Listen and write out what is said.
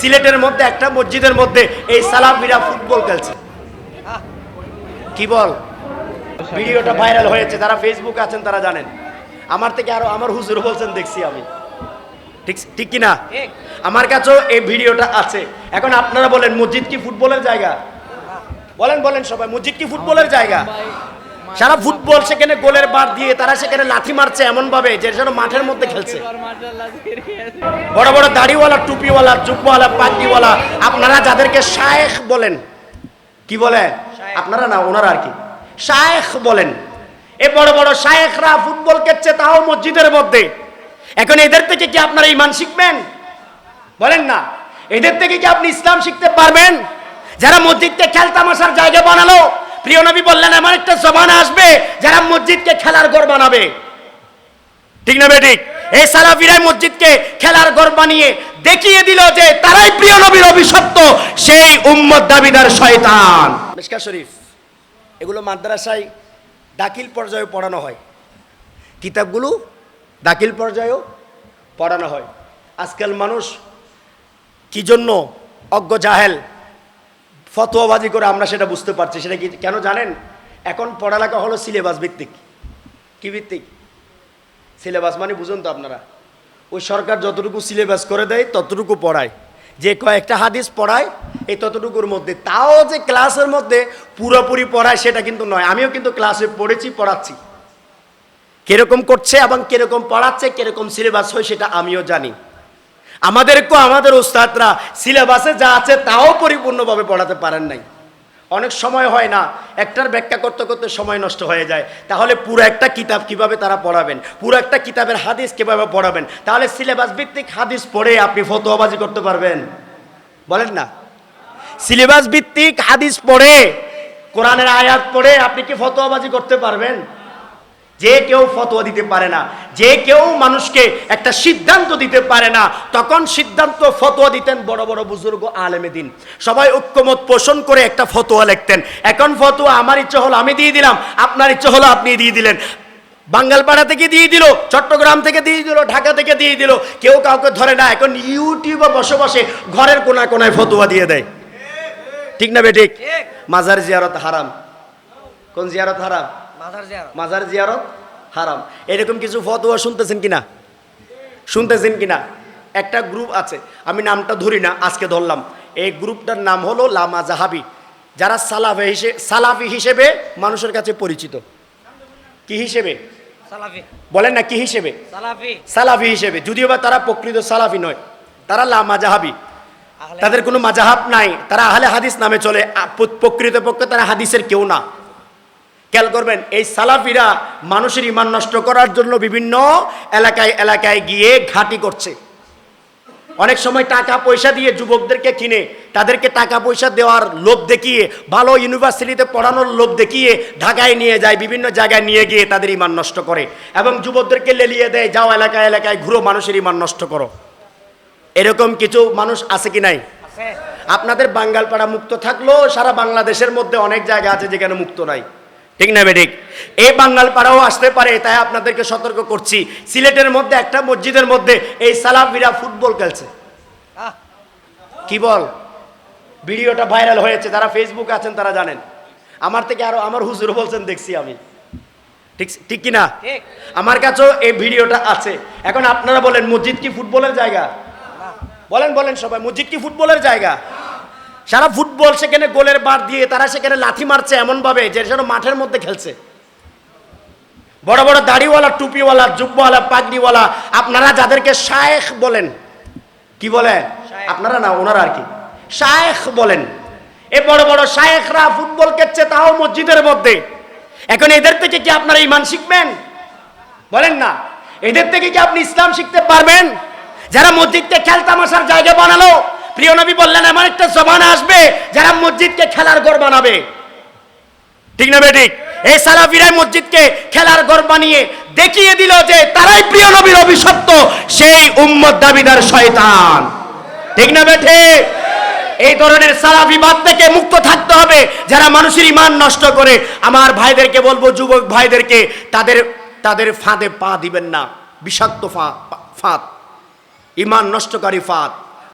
সিলেটের মধ্যে একটা মসজিদের মধ্যে এই সালাফিরা ফুটবল খেলছে। কি বল, ভিডিওটা ভাইরাল হয়েছে, যারা ফেসবুকে আছেন তারা জানেন। আমার থেকে আরো আমার হুজুর বলছেন, দেখছি আমি। ঠিক ঠিক কি না? আমার কাছেও এই ভিডিওটা আছে। এখন আপনারা বলেন, মসজিদ কি ফুটবলের জায়গা? বলেন বলেন সবাই, মসজিদ কি ফুটবলের জায়গা? সারা ফুটবল সেখানে গোলের বার দিয়ে তারা সেখানে লাথি মারছে এমন ভাবে যে যেন মাঠের মধ্যে খেলছে। বড় বড় দাড়িওয়ালা, টুপিওয়ালা, জুব্বাওয়ালা, পাগড়িওয়ালা, আপনারা যাদেরকে শায়েখ বলেন, কি বলে আপনারা না, ওনারা আর কি শায়েখ বলেন, এই বড় বড় শায়েখরা ফুটবল খেলছে, তাও মসজিদের মধ্যে। এখন এদের থেকে কি আপনারা ঈমান শিখবেন? বলেন না, এদের থেকে কি আপনি ইসলাম শিখতে পারবেন? যারা মসজিদকে খেলতামাশার জায়গা বানালো, প্রিয় নবী বললেন এমন একটা জমানা আসবে যারা মসজিদকে খেলার ঘর বানাবে। ঠিক না বেঠিক? এই সালাফিরাই মসজিদকে খেলার ঘর বানিয়ে দেখিয়ে দিল যে তারাই প্রিয় নবীর অভিশপ্ত সেই উম্মত দাবিদার শয়তান। মিশকাত শরীফ এগুলো মাদ্রাসায় দাখিল পর্যায়ে পড়ানো হয়, কিতাবগুলো দাখিল পর্যায়েও পড়ানো হয়। আজকাল মানুষ কি জন্য অজ্ঞ জাহেল ফতোয়াবাজি করে, আমরা সেটা বুঝতে পারছি। সেটা কি কেন জানেন? এখন পড়ালেখা হলো সিলেবাস ভিত্তিক। কি ভিত্তিক? সিলেবাস মানে বুঝুন তো আপনারা, ওই সরকার যতটুকু সিলেবাস করে দেয় ততটুকু পড়ায়, যে কয়েকটা হাদিস পড়ায় এই ততটুকুর মধ্যে। তাও যে ক্লাসের মধ্যে পুরোপুরি পড়ায় সেটা কিন্তু নয়। আমিও কিন্তু ক্লাসে পড়েছি, পড়াচ্ছি। কিরকম করছে এবং কিরকম পড়াচ্ছে, কিরকম সিলেবাস হয় সেটা আমিও জানি। আমাদেরকেও আমাদের উস্তাদরা সিলেবাসে যা আছে তাও পরিপূর্ণভাবে পড়াতে পারেন নাই। অনেক সময় হয় না, একটার ব্যাখ্যা করতে করতে সময় নষ্ট হয়ে যায়। তাহলে পুরো একটা কিতাব কিভাবে তারা পড়াবেন? পুরো একটা কিতাবের হাদিস কিভাবে পড়াবেন? তাহলে সিলেবাস ভিত্তিক হাদিস পড়ে আপনি ফতোয়াবাজি করতে পারবেন? বলেন না, সিলেবাস ভিত্তিক হাদিস পড়ে, কোরআনের আয়াত পড়ে আপনি কি ফতোয়াবাজি করতে পারবেন? যে কেউ ফতোয়া দিতে পারে না, যে কেউ মানুষকে একটা সিদ্ধান্ত দিতে পারে না, তখন সিদ্ধান্ত ফতোয়া দিতেন বড় বড় বুজুর্গ আলেমে দিন। সবাই ঐক্যমত পোষণ করে একটা ফতোয়া লিখতেন। এখন ফতোয়া আমার ইচ্ছে হলো আমি দিয়ে দিলাম, আপনার ইচ্ছে হলো আপনি দিয়ে দিলেন। বাঙ্গালপাড়া থেকে দিয়ে দিল, চট্টগ্রাম থেকে দিয়ে দিল, ঢাকা থেকে দিয়ে দিল, কেউ কাউকে ধরে না। এখন ইউটিউবে বসে বসে ঘরের কোনায় কোনায় ফতোয়া দিয়ে দেয়। ঠিক না বেঠিক? মাজার জিয়ারত হারাম। কোন জিয়ারত হারাম? মাজার জিয়ারত হারাম। এরকম কিছু ফতোয়া শুনতেছেন কিনা? শুনতেছেন কিনা? একটা গ্রুপ আছে, আমি নামটা ধরি না, আজকে ধরলাম। এই গ্রুপটার নাম হলো লামা জাহাবি, যারা সালাফি হিসেবে মানুষের কাছে পরিচিত। কি হিসেবে বলেন না? কি হিসেবে? সালাফি হিসেবে। যদিও বা তারা প্রকৃত সালাফি নয়, তারা লামা জাহাবি, তাদের কোনো মাজাহাব নাই, তারা আহলে হাদিস নামে চলে। প্রকৃতপক্ষে তারা হাদিসের কেউ না। খেয়াল করবেন, এই সালাফিরা মানুষের ঈমান নষ্ট করার জন্য বিভিন্ন এলাকায় এলাকায় গিয়ে ঘাঁটি করছে। অনেক সময় টাকা পয়সা দিয়ে যুবকদেরকে কিনে, তাদেরকে টাকা পয়সা দেওয়ার লোভ দেখিয়ে, ভালো ইউনিভার্সিটিতে পড়ানোর লোভ দেখিয়ে ঢাকায় নিয়ে যায়, বিভিন্ন জায়গায় নিয়ে গিয়ে তাদের ঈমান নষ্ট করে এবং যুবকদেরকে লেলিয়ে দেয়, যাও এলাকায় এলাকায় ঘুরো, মানুষের ঈমান নষ্ট করো। এরকম কিছু মানুষ আছে কি নাই? আপনাদের বাঙ্গালপাড়া মুক্ত থাকলেও সারা বাংলাদেশের মধ্যে অনেক জায়গা আছে যেখানে মুক্ত নাই। ঠিক না বেঠিক? এই বাঙ্গালপাড়াও আসতে পারে, তাই আপনাদেরকে সতর্ক করছি। সিলেটের মধ্যে একটা মসজিদের মধ্যে এই সালাফিরা ফুটবল খেলছে। কি বল, ভিডিওটা ভাইরাল হয়েছে, যারা ফেসবুকে আছেন তারা জানেন। আমার থেকে আরো আমার হুজুর বলছেন, দেখছি আমি। ঠিক ঠিক কি না? আমার কাছেও এই ভিডিওটা আছে। এখন আপনারা বলেন, মসজিদ কি ফুটবলের জায়গা? বলেন বলেন সবাই, মসজিদ কি ফুটবলের জায়গা? সারা ফুটবল সেখানে গোলের বার দিয়ে তারা সেখানে লাথি মারছে এমন ভাবে যে যেন মাঠের মধ্যে খেলছে। বড় বড় দাড়িওয়ালা, টুপিওয়ালা, জুব্বাওয়ালা, পাগড়িওয়ালা, আপনারা যাদেরকে শায়েখ বলেন, কি বলে আপনারা না, ওনারা আর কি শায়েখ বলেন, এই বড় বড় শায়েখরা ফুটবল খেলছে, তাও মসজিদের মধ্যে। এখন এদের থেকে কি আপনারা ঈমান শিখবেন? বলেন না, এদের থেকে কি আপনি ইসলাম শিখতে পারবেন? যারা মসজিদকে খেলতামাশার জায়গা বানালো, প্রিয় নবী বললেন এমন একটা জমানা আসবে যারা মসজিদকে খেলার ঘর বানাবে। ঠিক না বেঠিক? এই সালাফিরাই মসজিদকে খেলার ঘর বানিয়ে দেখিয়ে দিল যে তারাই প্রিয় নবীর অভিশপ্ত সেই উম্মত দাবিদার শয়তান। ঠিক না বেঠিক? এই ধরনের সালাফিবাদ থেকে মুক্ত থাকতে হবে, যারা মানুষের ঈমান নষ্ট করে। আমার ভাইদেরকে বলবো, যুবক ভাইদেরকে, তাদের ফাঁদে পা দিবেন না। বিষাক্ত ফাঁদ, ঈমান নষ্টকারী ফাঁদ।